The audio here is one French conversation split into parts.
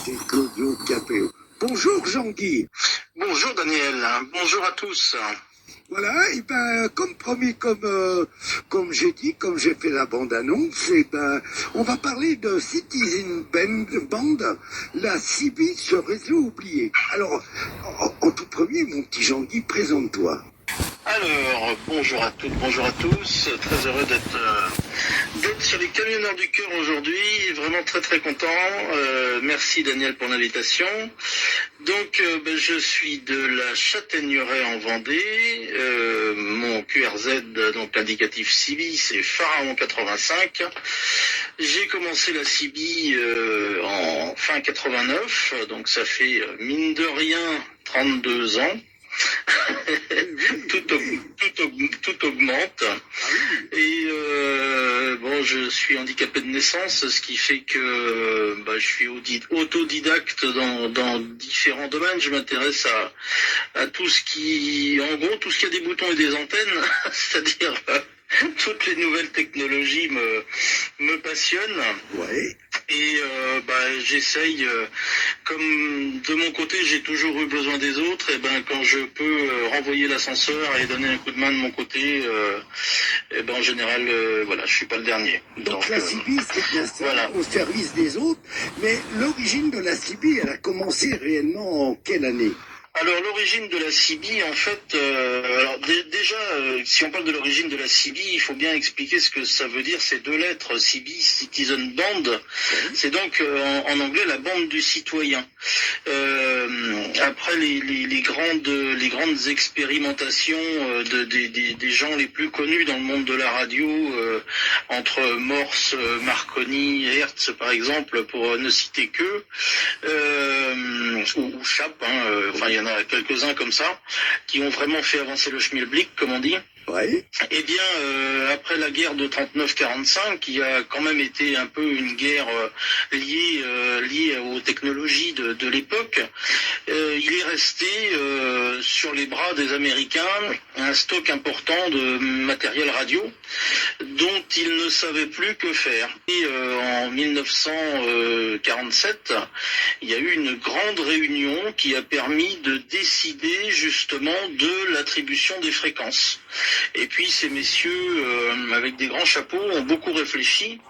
c'est Claudio Capéo. Bonjour Jean-Guy. Bonjour Daniel, bonjour à tous. Voilà, et ben comme promis, comme j'ai dit, comme j'ai fait la bande-annonce, et ben on va parler de Citizen Band, la CB, ce réseau oublié. Alors, en tout premier, mon petit Jean-Guy, présente-toi. Alors, bonjour à toutes, bonjour à tous, très heureux d'être sur les camionneurs du cœur aujourd'hui, vraiment très très content. Merci Daniel pour l'invitation. Donc je suis de la Châtaigneraie en Vendée, mon QRZ, donc l'indicatif CIBI, c'est Pharaon 85. J'ai commencé la CIBI en fin 89, donc ça fait mine de rien 32 ans. tout augmente. Et je suis handicapé de naissance, ce qui fait que je suis autodidacte dans différents domaines. Je m'intéresse à tout ce qui, en gros, tout ce qui a des boutons et des antennes, c'est-à-dire toutes les nouvelles technologies me passionnent. Ouais. Et j'essaye, comme de mon côté j'ai toujours eu besoin des autres, et quand je peux renvoyer l'ascenseur et donner un coup de main de mon côté, en général je suis pas le dernier. Donc la CIBI, c'est bien ça, voilà. Au service des autres. Mais l'origine de la CIBI, elle a commencé réellement en quelle année? Alors l'origine de la CIBI, en fait, si on parle de l'origine de la CIBI, il faut bien expliquer ce que ça veut dire, ces deux lettres, CIBI, Citizen Band, c'est donc en anglais la bande du citoyen. Après les grandes expérimentations des gens les plus connus dans le monde de la radio, entre Morse, Marconi, Hertz par exemple, pour ne citer que, ou Chap, il y en a quelques-uns comme ça, qui ont vraiment fait avancer le schmilblick, comme on dit. Ouais. Eh bien, après la guerre de 39-45, qui a quand même été un peu une guerre liée aux technologies de l'époque, il est resté sur les bras des Américains un stock important de matériel radio dont ils ne savaient plus que faire. Et en 1947, il y a eu une grande réunion qui a permis de décider justement de l'attribution des fréquences. Et puis ces messieurs, avec des grands chapeaux, ont beaucoup réfléchi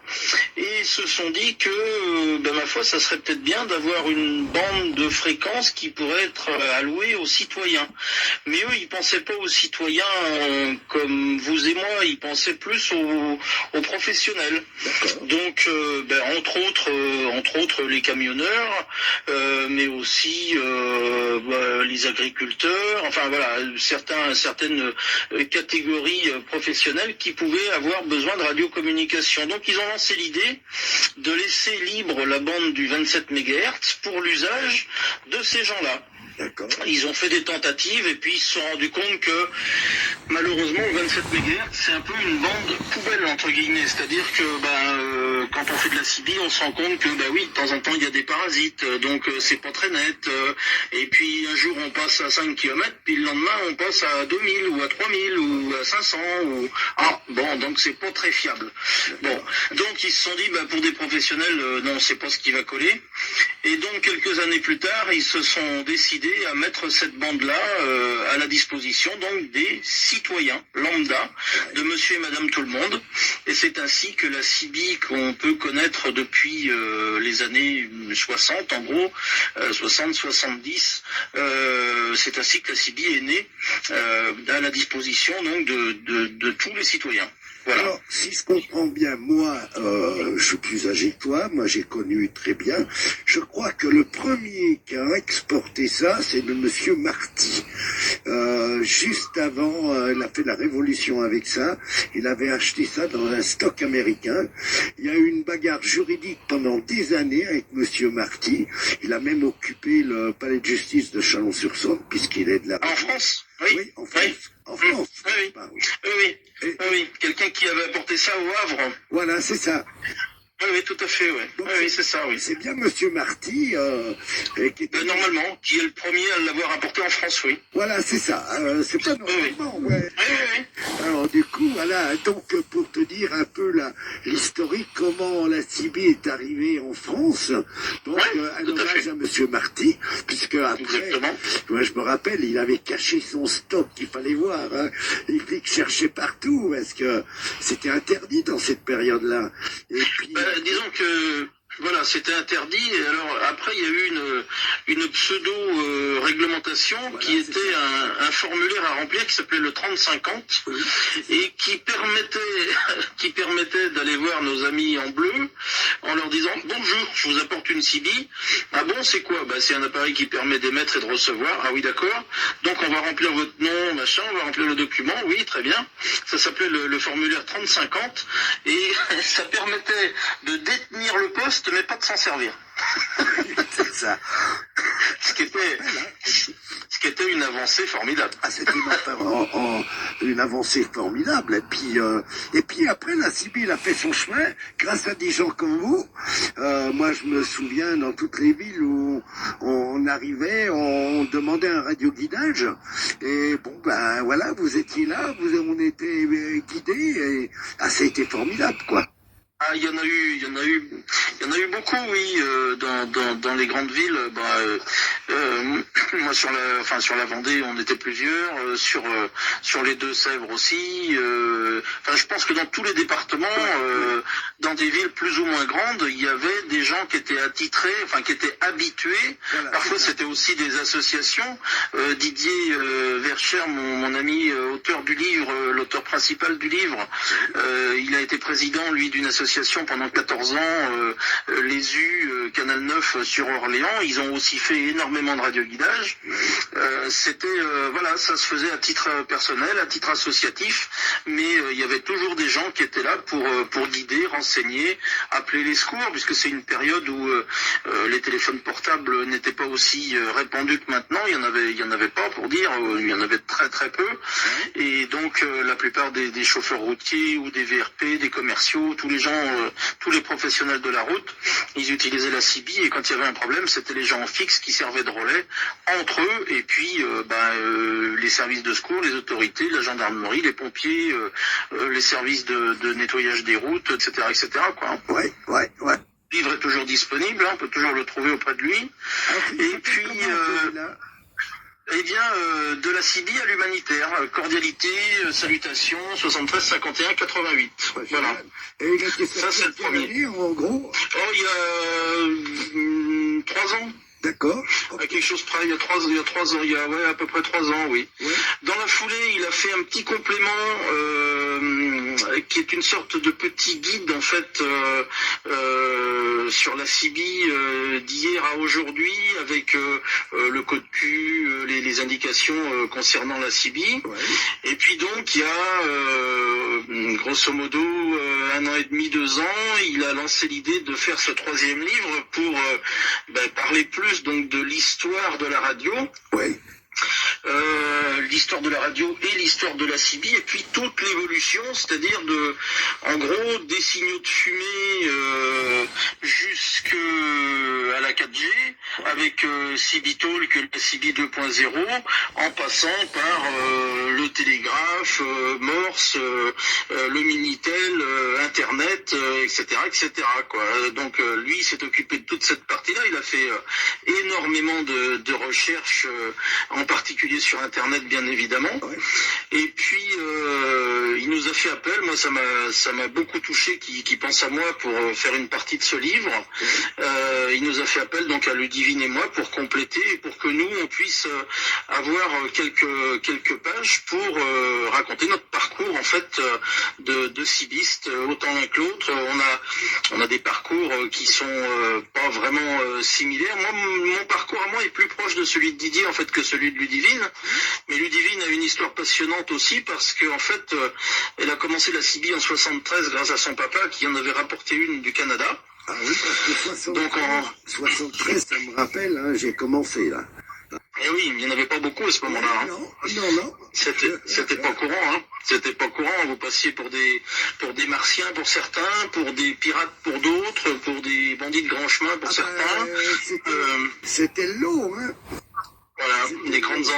et se sont dit que, ma foi, ça serait peut-être bien d'avoir une bande de fréquences qui pourrait être allouée aux citoyens. Mais eux, ils pensaient pas aux citoyens comme vous et moi, ils pensaient plus aux professionnels. Donc, entre autres les camionneurs, mais aussi les agriculteurs, enfin voilà, certaines catégories professionnelles qui pouvaient avoir besoin de radiocommunication. Donc ils ont lancé l'idée de laisser libre la bande du 27 MHz pour l'usage de ces gens-là. D'accord. Ils ont fait des tentatives et puis ils se sont rendus compte que malheureusement le 27 MHz c'est un peu une bande poubelle entre guillemets, c'est-à-dire que quand on fait de la CIBI on se rend compte que de temps en temps il y a des parasites, donc c'est pas très net, et puis un jour on passe à 5 km, puis le lendemain on passe à 2000 ou à 3000 ou à 500 donc c'est pas très fiable. Bon, donc ils se sont dit pour des professionnels non, c'est pas ce qui va coller. Et donc quelques années plus tard, ils se sont décidés à mettre cette bande-là à la disposition donc des citoyens lambda, de monsieur et madame tout le monde. Et c'est ainsi que la CIBI qu'on peut connaître depuis les années 60, en gros, 60-70, c'est ainsi que la CIBI est née à la disposition donc de tous les citoyens. Voilà. Alors, si je comprends bien, moi, je suis plus âgé que toi, moi j'ai connu très bien. Je crois que le premier qui a exporté ça, c'est le monsieur Marty. Juste avant, il a fait la révolution avec ça. Il avait acheté ça dans un stock américain. Il y a eu une bagarre juridique pendant des années avec monsieur Marty. Il a même occupé le palais de justice de Chalon-sur-Saône, puisqu'il est de là. En France? Oui, en France. Oui. En France. Oui. Quelqu'un qui avait apporté ça au Havre. Voilà, c'est ça. Oui, tout à fait, oui. Donc, Oui, c'est ça, oui. C'est bien monsieur Marty qui était... Normalement, qui est le premier à l'avoir apporté en France, oui. Voilà, c'est ça. C'est pas normalement, ouais. Oui. Alors du coup, voilà, donc pour te dire un peu l'historique, comment la CIBI est arrivée en France, donc un hommage à Monsieur Marty, puisque après, moi je me rappelle, il avait caché son stock, il fallait voir, hein. Les flics cherchaient partout, parce que c'était interdit dans cette période-là. Et puis, disons que voilà, c'était interdit. Et alors après, il y a eu une pseudo réglementation qui était un formulaire à remplir qui s'appelait le 3050 et qui permettait d'aller voir nos amis en bleu en leur disant bonjour, je vous apporte une CB. Ah bon, c'est quoi? Bah c'est un appareil qui permet d'émettre et de recevoir. Ah oui, d'accord. Donc on va remplir votre nom, machin, on va remplir le document. Oui, très bien. Ça s'appelait le formulaire 3050 et ça permettait de détenir le poste mais pas de s'en servir. C'est ça. Ce qui était une avancée formidable. Ah, c'était une avancée formidable. Et puis après, la CIBI a fait son chemin grâce à des gens comme vous. Moi, je me souviens dans toutes les villes où on arrivait, on demandait un radioguidage. Et bon, ben voilà, vous étiez là, on était guidés. Et ça a été formidable, quoi. Ah, il y en a eu beaucoup, oui, dans les grandes villes. Moi, sur la Vendée, on était plusieurs. Sur les Deux-Sèvres aussi. Je pense que dans tous les départements, dans des villes plus ou moins grandes, il y avait des gens qui étaient attitrés, qui étaient habitués. Voilà, parfois, c'était aussi des associations. Didier Verscher, mon ami auteur du livre, l'auteur principal du livre, il a été président, lui, d'une association pendant 14 ans, les U, Canal 9 sur Orléans. Ils ont aussi fait énormément de radioguidage. Ça se faisait à titre personnel, à titre associatif, mais il y avait toujours des gens qui étaient là pour guider, renseigner, appeler les secours, puisque c'est une période où les téléphones portables n'étaient pas aussi répandus que maintenant. Il y en avait pas, pour dire, il y en avait très très peu. Et donc la plupart des chauffeurs routiers ou des VRP, des commerciaux, tous les gens, tous les professionnels de la route, ils utilisaient la CIBI, et quand il y avait un problème, c'était les gens en fixe qui servaient de relais entre eux, et puis les services de secours, les autorités, la gendarmerie, les pompiers, les services de nettoyage des routes, etc., quoi. Ouais. Le livre est toujours disponible, on peut toujours le trouver auprès de lui. Et puis de la CIBI à l'humanitaire, cordialité, salutations, 73 51 88. Voilà. Et ça c'est le premier. En gros. Il y a 3 ans. D'accord. À quelque chose près, il y a 3 ans, à peu près 3 ans, oui. Ouais. Dans la foulée, il a fait un petit complément qui est une sorte de petit guide en fait sur la CIBI d'hier à aujourd'hui, avec le code Q, les indications concernant la CIBI. Ouais. Et puis donc il y a grosso modo 1 an et demi, 2 ans, il a lancé l'idée de faire ce 3e livre pour parler plus donc de l'histoire de la radio. Oui. L'histoire de la radio et l'histoire de la CIBI, et puis toute l'évolution, c'est-à-dire en gros, des signaux de fumée jusqu'à la 4G, avec CIBI Talk, la CIBI 2.0, en passant par le télégraphe, Morse, le Minitel, Internet, etc., quoi. Donc lui, il s'est occupé de toute cette partie-là. Il a fait énormément de recherches, en particulier sur Internet, bien évidemment. Ouais. Et puis il nous a fait appel. Moi, ça m'a beaucoup touché qu'il pense à moi pour faire une partie de ce livre. Il nous a fait appel donc à Ludivine et moi pour compléter, et pour que nous on puisse avoir quelques pages pour raconter notre parcours en fait de cibiste, autant l'un que l'autre. On a des parcours qui sont pas vraiment similaires. Moi, mon parcours à moi est plus proche de celui de Didier en fait que celui de Ludivine. Mais Ludivine a une histoire passionnante aussi, parce que en fait elle a commencé la CIBI en 73 grâce à son papa qui en avait rapporté une du Canada. Ah oui, parce que 73, ça me rappelle, hein, j'ai commencé là. Eh oui, il n'y en avait pas beaucoup à ce moment-là. Hein. Non. C'était pas courant, hein. C'était pas courant. Vous passiez pour des martiens pour certains, pour des pirates pour d'autres, pour des bandits de grand chemin pour certains. C'était l'eau, hein. Voilà, des grandes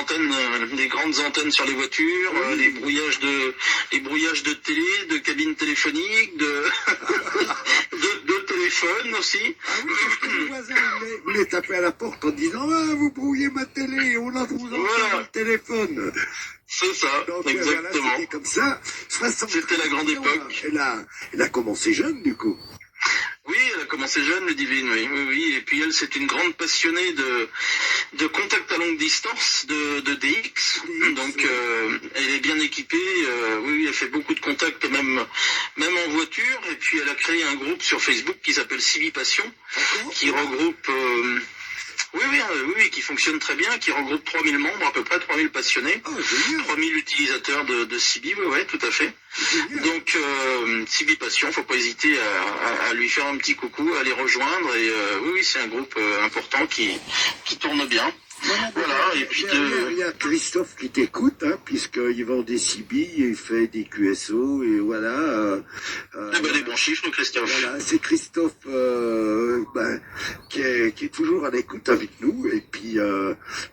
antennes sur les voitures, les brouillages de télé, de cabines téléphoniques, de téléphone aussi. Ah oui, parce que le voisin voulait taper à la porte en disant ah, vous brouillez ma télé, on a vous entend le téléphone. C'est ça, donc, exactement. Voilà, c'était comme ça. C'était la grande époque. Elle a commencé jeune du coup. Oui, elle a commencé jeune, Ludivine, oui. Et puis elle, c'est une grande passionnée de contact à longue distance, de DX. Donc, elle est bien équipée. Oui, elle fait beaucoup de contacts, même en voiture. Et puis, elle a créé un groupe sur Facebook qui s'appelle Civi Passion, qui regroupe... Oui, qui fonctionne très bien, qui regroupe 3000 membres, à peu près 3000 passionnés, 3000 utilisateurs de Cibi, oui, tout à fait. Donc, Cibi Passion, faut pas hésiter à lui faire un petit coucou, à les rejoindre, et oui, c'est un groupe important qui tourne bien. Voilà, et puis il y a Christophe qui t'écoute, hein, puisqu'il vend des CB, il fait des QSO, et voilà. Des bons chiffres, Christophe. Voilà, c'est Christophe qui est toujours à l'écoute avec nous, et puis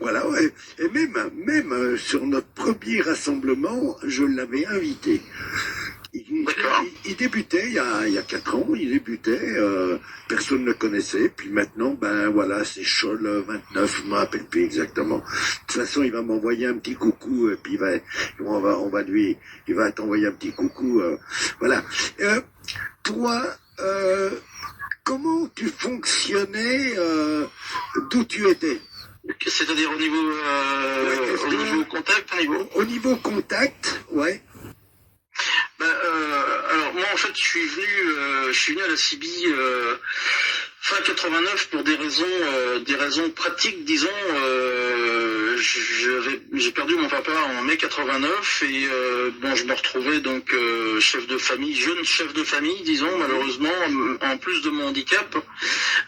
voilà, ouais. Et même sur notre premier rassemblement, je l'avais invité. Il débutait il y a 4 ans, personne ne le connaissait, puis maintenant, voilà, c'est Scholl 29, je ne me rappelle plus exactement. De toute façon, il va m'envoyer un petit coucou, et puis il va t'envoyer un petit coucou, voilà. Toi, comment tu fonctionnais, d'où tu étais? C'est-à-dire au niveau contact, au niveau contact, ouais. Alors moi en fait je suis venu à la CIBI fin 89 pour des raisons pratiques, disons. J'ai perdu mon papa en mai 89 et je me retrouvais donc jeune chef de famille, disons, malheureusement, en plus de mon handicap,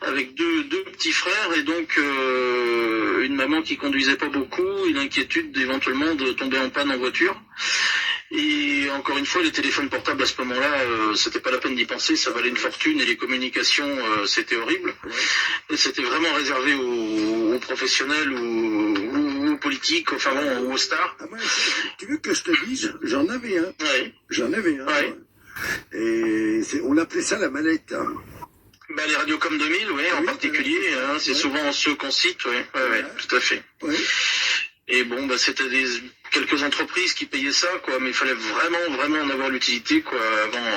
avec deux petits frères et donc une maman qui conduisait pas beaucoup, une inquiétude éventuellement de tomber en panne en voiture. Et encore une fois, les téléphones portables à ce moment-là, c'était pas la peine d'y penser, ça valait une fortune et les communications, c'était horrible. Et c'était vraiment réservé aux professionnels ou aux politiques, enfin bon, aux stars. Ah ben, tu veux que je te dise, j'en avais un. Ouais. J'en avais un. Ouais. Et on appelait ça la manette. Hein. Les Radiocom 2000, oui, en particulier, c'est souvent ceux qu'on cite, oui, tout à fait. Ouais. Et bon, c'était quelques entreprises qui payaient ça, quoi, mais il fallait vraiment en avoir l'utilité, quoi,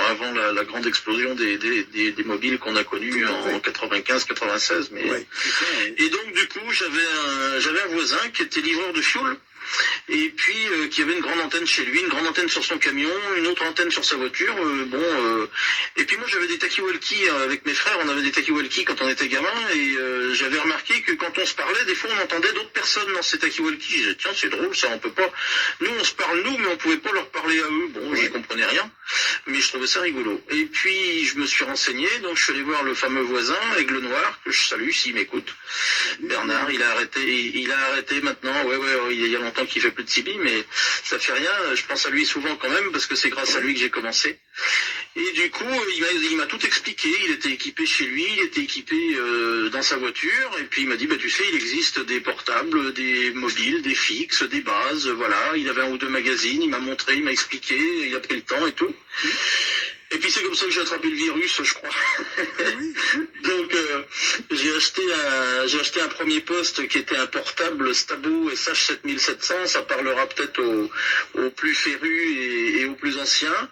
avant la grande explosion des mobiles qu'on a connus en 95-96. Mais... Ouais, ça, ouais. Et donc, du coup, j'avais un voisin qui était livreur de fioul. Et puis qui avait une grande antenne chez lui, une grande antenne sur son camion, une autre antenne sur sa voiture, et puis moi j'avais des talkie-walkie avec mes frères, on avait des talkie-walkie quand on était gamin, et j'avais remarqué que quand on se parlait, des fois on entendait d'autres personnes dans ces talkie-walkie. J'ai dit tiens, c'est drôle ça, on peut pas, nous on se parle nous, mais on pouvait pas leur parler à eux. Bon, j'y comprenais rien, mais je trouvais ça rigolo. Et puis je me suis renseigné, donc je suis allé voir le fameux voisin Aigle Noir, que je salue s'il m'écoute, Bernard. Il a arrêté maintenant, il y a longtemps qu'il fait plus de CB, mais ça fait rien, je pense à lui souvent quand même, parce que c'est grâce à lui que j'ai commencé. Et du coup, il m'a tout expliqué, il était équipé chez lui, il était équipé dans sa voiture, et puis il m'a dit, tu sais, il existe des portables, des mobiles, des fixes, des bases, voilà, il avait un ou deux magazines, il m'a montré, il m'a expliqué, il a pris le temps et tout. Et puis c'est comme ça que j'ai attrapé le virus, je crois. Donc j'ai acheté un premier poste qui était un portable Stabo SH7700. Ça parlera peut-être aux plus férus et aux plus anciens,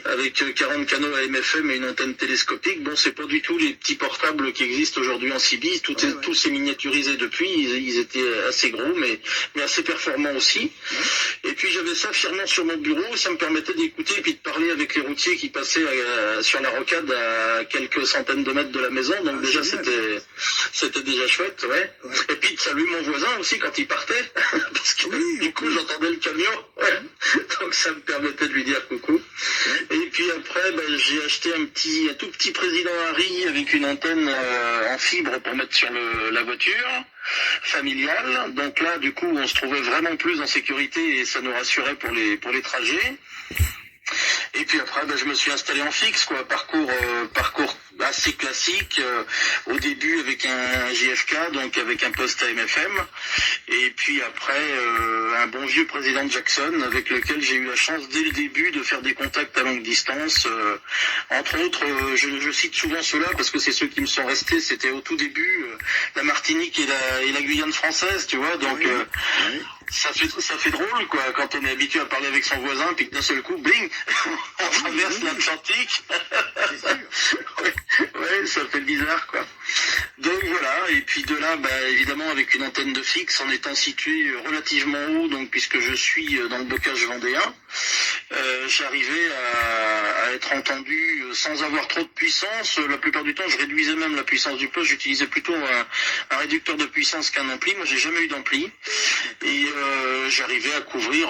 avec 40 canaux AM/FM et une antenne télescopique. Bon, c'est pas du tout les petits portables qui existent aujourd'hui en CB. Tout s'est miniaturisé depuis. Ils étaient assez gros, mais assez performants aussi. Et puis j'avais ça fièrement sur mon bureau. Ça me permettait d'écouter et puis de parler avec les routiers qui passaient sur la rocade à quelques centaines de mètres de la maison, donc déjà c'était déjà chouette, ouais. Et puis de saluer mon voisin aussi quand il partait, parce que du coup j'entendais le camion, donc ça me permettait de lui dire coucou. Et puis après j'ai acheté un tout petit président Harry avec une antenne en fibre pour mettre sur la voiture familiale, donc là du coup on se trouvait vraiment plus en sécurité et ça nous rassurait pour les trajets. Et puis après, je me suis installé en fixe, quoi. Parcours assez classique, au début avec un JFK, donc avec un poste à MFM, et puis après un bon vieux président Jackson avec lequel j'ai eu la chance dès le début de faire des contacts à longue distance. Entre autres, je cite souvent ceux-là parce que c'est ceux qui me sont restés, c'était au tout début, la Martinique et la Guyane française, tu vois, donc Oui. ça fait drôle, quoi, quand on est habitué à parler avec son voisin, puis que d'un seul coup, bling, on traverse l'Atlantique. Ouais, ça fait bizarre, quoi. Donc voilà, et puis de là, évidemment, avec une antenne de fixe, en étant situé relativement haut, donc puisque je suis dans le bocage vendéen, j'arrivais à être entendu sans avoir trop de puissance. La plupart du temps, je réduisais même la puissance du poste. J'utilisais plutôt un réducteur de puissance qu'un ampli. Moi, j'ai jamais eu d'ampli. Et j'arrivais à couvrir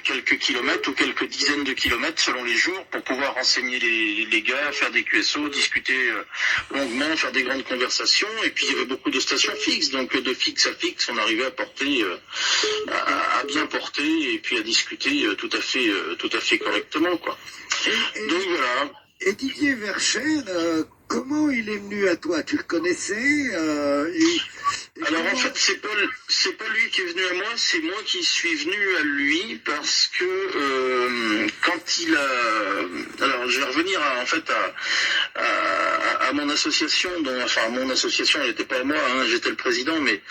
quelques kilomètres ou quelques dizaines de kilomètres selon les jours pour pouvoir renseigner les gars, faire des QSO, discuter longuement, faire des grandes conversations. Et puis, il y avait beaucoup de stations fixes. Donc, de fixe à fixe, on arrivait à porter, à bien porter et puis à discuter tout à fait correctement, quoi. Donc voilà. Et Didier Verchères, comment il est venu à toi? Tu le connaissais Alors en fait, c'est pas lui qui est venu à moi, c'est moi qui suis venu à lui parce que quand il a, alors je vais revenir à mon association, mon association, elle n'était pas à moi, hein, j'étais le président, mais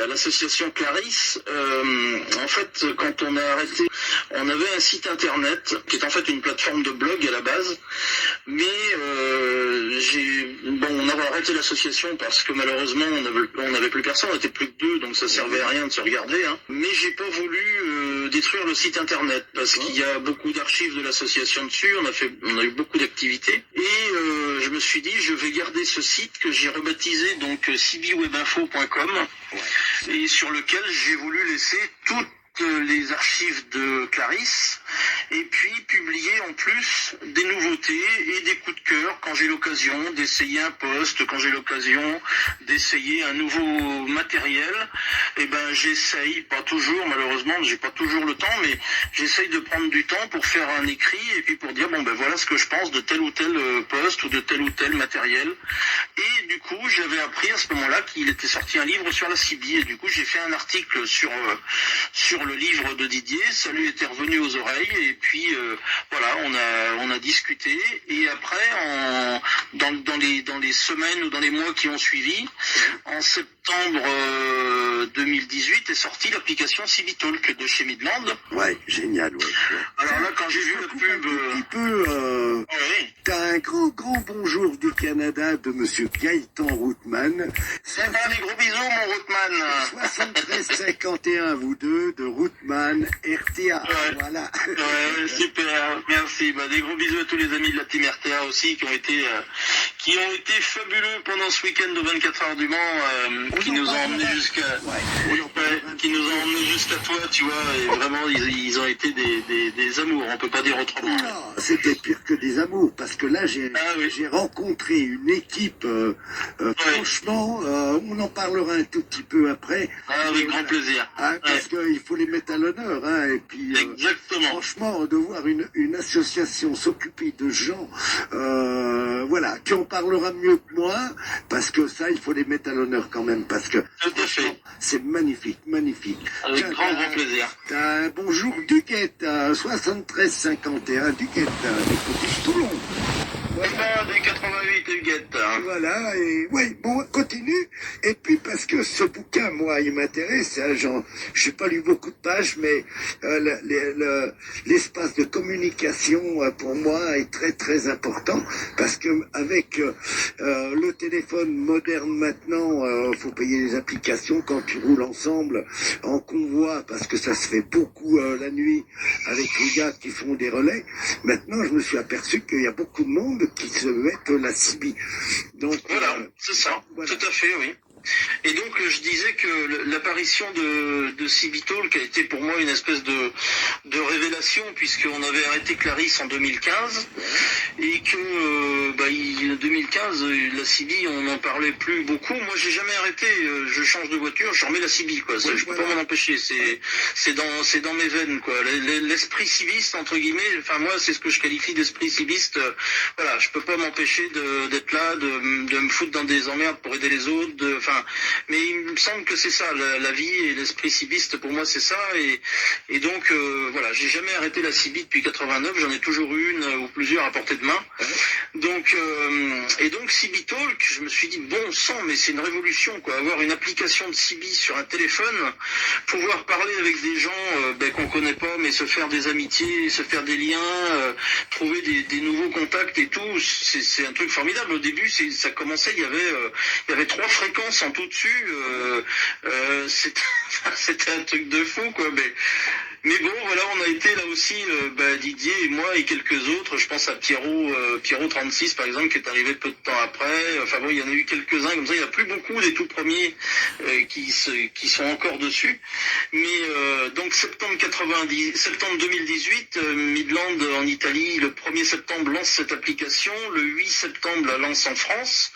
l'association Clarisse, en fait, quand on a arrêté, on avait un site internet qui est en fait une plateforme de blog à la base, mais on avait arrêté l'association parce que malheureusement on n'avait plus personne, on était plus que deux, donc ça servait à rien de se regarder, hein. Mais j'ai pas voulu détruire le site internet parce qu'il y a beaucoup d'archives de l'association dessus, on a eu beaucoup d'activités et je me suis dit je vais garder ce site que j'ai rebaptisé donc cbwebinfo.com et sur lequel j'ai voulu laisser toutes les archives de Clarisse et puis publier en plus des nouveautés et des coups de cœur quand j'ai l'occasion d'essayer un poste, quand j'ai l'occasion d'essayer un nouveau matériel. Et j'essaye, pas toujours malheureusement, j'ai pas toujours le temps, mais j'essaye de prendre du temps pour faire un écrit et puis pour dire voilà ce que je pense de tel ou tel poste ou de tel ou tel matériel. Et du coup j'avais appris à ce moment-là qu'il était sorti un livre sur la CB et du coup j'ai fait un article sur le livre de Didier, ça lui était revenu aux oreilles et puis on a discuté et après dans les semaines ou dans les mois qui ont suivi, en septembre 2018 est sortie l'application CB-Talk de chez Midland. Ouais, génial, ouais. Alors là quand j'ai vu la pub, un petit peu, t'as un grand bonjour du Canada de Monsieur Gaëtan Routman. Des gros bisous mon Routman. 73-51 vous deux de Routman RTA. Ouais. Voilà. Ouais, super, merci. Des gros bisous à tous les amis de la team RTA aussi qui ont été fabuleux pendant ce week-end de 24 heures du Mans, qui nous ont emmenés jusqu'à toi, tu vois, et vraiment ils ont été des amours, on peut pas dire autrement. Non, c'était pire que des amours, parce que là j'ai rencontré une équipe, franchement, on en parlera un tout petit peu après. Avec grand plaisir. Parce qu'il faut les mettre à l'honneur, hein, et puis exactement. Franchement, de voir une association s'occuper de gens, qui en parlera mieux que moi, parce que ça, il faut les mettre à l'honneur quand même, parce que c'est magnifique. Avec grand plaisir. T'as un bonjour Duquette, 73-51 Duquette, de Toulon. Voilà. Des 88 Huguette. Voilà, et on continue. Et puis parce que ce bouquin, moi, il m'intéresse, hein, j'ai pas lu beaucoup de pages, mais l'espace de communication, pour moi, est très très important, parce que avec le téléphone moderne maintenant, faut payer les applications quand tu roules ensemble en convoi, parce que ça se fait beaucoup la nuit avec les gars qui font des relais. Maintenant, je me suis aperçu qu'il y a beaucoup de monde qui se mettent la CB. Donc voilà, c'est ça, tout à fait, oui. Et donc je disais que l'apparition de CB-Talk a été pour moi une espèce de de révélation, puisqu'on avait arrêté Clarisse en 2015 et que 2015 la CB on n'en parlait plus beaucoup. Moi j'ai jamais arrêté, je change de voiture, je remets la CB quoi. Ça, je peux pas m'en empêcher, c'est dans mes veines quoi. L'esprit cibiste entre guillemets, enfin moi c'est ce que je qualifie d'esprit cibiste. Voilà, je peux pas m'empêcher d'être là, de me foutre dans des emmerdes pour aider les autres. Mais il me semble que c'est ça, la vie et l'esprit cibiste pour moi c'est ça. Et donc voilà, j'ai jamais arrêté la CB depuis 89, j'en ai toujours eu une ou plusieurs à portée de main. Donc CB Talk, je me suis dit bon sang, mais c'est une révolution quoi, avoir une application de CB sur un téléphone, pouvoir parler avec des gens qu'on connaît pas, mais se faire des amitiés, se faire des liens, trouver des nouveaux contacts et tout, c'est un truc formidable. Au début, ça commençait, il y avait 3 fréquences en tout dessus, c'était un truc de fou quoi. Mais bon, voilà, on a été là aussi, Didier et moi et quelques autres. Je pense à Pierrot 36 par exemple, qui est arrivé peu de temps après. Enfin bon, il y en a eu quelques-uns comme ça. Il n'y a plus beaucoup des tout premiers qui sont encore dessus. Mais donc septembre 2018, Midland en Italie, le 1er septembre lance cette application. Le 8 septembre la lance en France.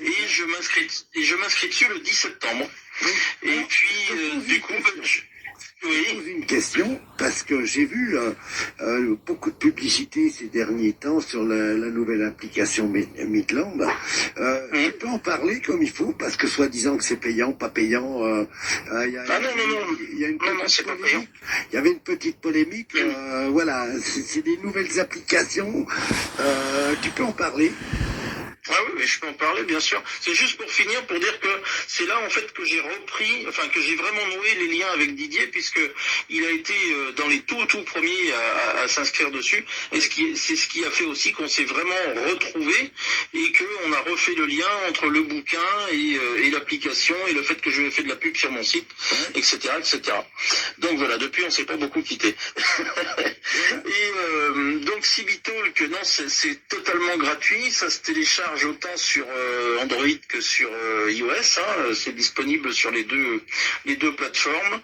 Et je m'inscris dessus le 10 septembre. Et puis, du coup... Je pose une question parce que j'ai vu beaucoup de publicité ces derniers temps sur la nouvelle application Midland. Tu peux en parler comme il faut parce que soi-disant que c'est payant, pas payant. Non, c'est pas payant. Il y avait une petite polémique. Voilà, c'est des nouvelles applications. Tu peux en parler? Ah oui, mais je peux en parler, bien sûr. C'est juste pour finir, pour dire que c'est là, en fait, que j'ai repris, enfin, que j'ai vraiment noué les liens avec Didier, puisque il a été dans les tout premiers à s'inscrire dessus. Et c'est ce qui a fait aussi qu'on s'est vraiment retrouvés et qu'on a refait le lien entre le bouquin et l'application et le fait que je lui ai fait de la pub sur mon site, etc., etc. Donc voilà, depuis, on s'est pas beaucoup quitté. Et donc, CB Talk, non, c'est totalement gratuit. Ça se télécharge autant sur Android que sur iOS, c'est disponible sur les deux plateformes.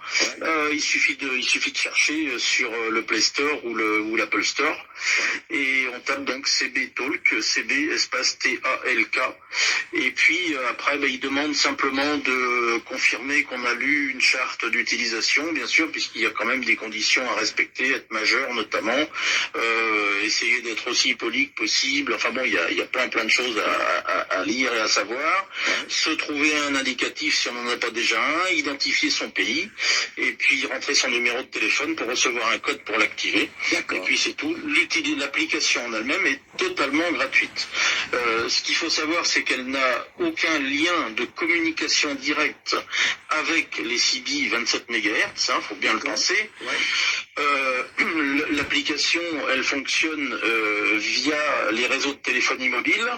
Il suffit de chercher sur le Play Store ou l'Apple Store et on tape donc CB Talk, CB espace TALK, et puis après il demande simplement de confirmer qu'on a lu une charte d'utilisation, bien sûr, puisqu'il y a quand même des conditions à respecter, être majeur notamment, essayer d'être aussi poli que possible, enfin bon, il y a plein de choses à lire et à savoir, se trouver un indicatif si on n'en a pas déjà un, identifier son pays, et puis rentrer son numéro de téléphone pour recevoir un code pour l'activer. Et puis c'est tout. L'application en elle-même est totalement gratuite. Ce qu'il faut savoir, c'est qu'elle n'a aucun lien de communication directe avec les CB 27 MHz, faut bien le penser. L'application, elle fonctionne via les réseaux de téléphonie mobile.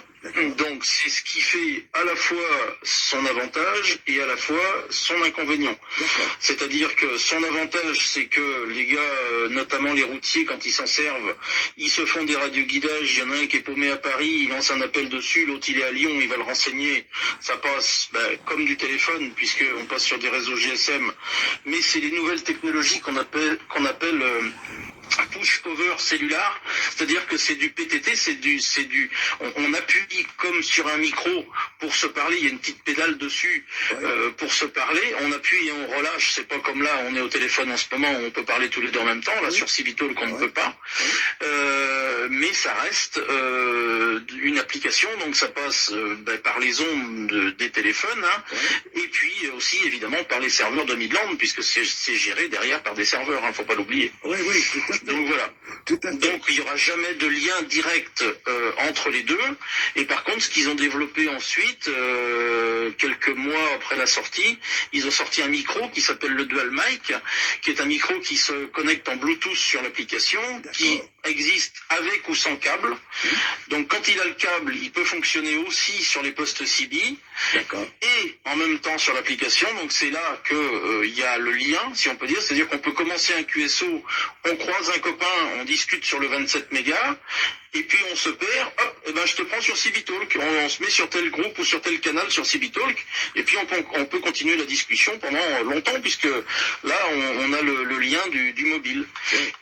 Donc c'est ce qui fait à la fois son avantage et à la fois son inconvénient. C'est-à-dire que son avantage, c'est que les gars, notamment les routiers, quand ils s'en servent, ils se font des radioguidages. Il y en a un qui est paumé à Paris, il lance un appel dessus, l'autre il est à Lyon, il va le renseigner. Ça passe comme du téléphone, puisqu'on passe sur des réseaux GSM. Mais c'est les nouvelles technologies qu'on appelle push over cellulaire, c'est-à-dire que c'est du PTT, on appuie comme sur un micro pour se parler, il y a une petite pédale dessus pour se parler, on appuie et on relâche, c'est pas comme là, on est au téléphone en ce moment, on peut parler tous les deux en même temps, là sur CB Talk on ne peut pas, mais ça reste une application, donc ça passe par les ondes des téléphones, et puis aussi évidemment par les serveurs de Midland, puisque c'est géré derrière par des serveurs, faut pas l'oublier. Donc voilà. Donc il n'y aura jamais de lien direct entre les deux. Et par contre, ce qu'ils ont développé ensuite, quelques mois après la sortie, ils ont sorti un micro qui s'appelle le Dual Mic, qui est un micro qui se connecte en Bluetooth sur l'application, qui existe avec avec ou sans câble. Donc quand il a le câble, il peut fonctionner aussi sur les postes CB. D'accord. Et en même temps sur l'application. Donc c'est là que il y a le lien, si on peut dire. C'est-à-dire qu'on peut commencer un QSO, on croise un copain, on discute sur le 27 mégas. Et puis on se perd, hop, et ben je te prends sur CB-Talk, on se met sur tel groupe ou sur tel canal sur CB-Talk, et puis on peut continuer la discussion pendant longtemps, puisque là on a le lien du mobile.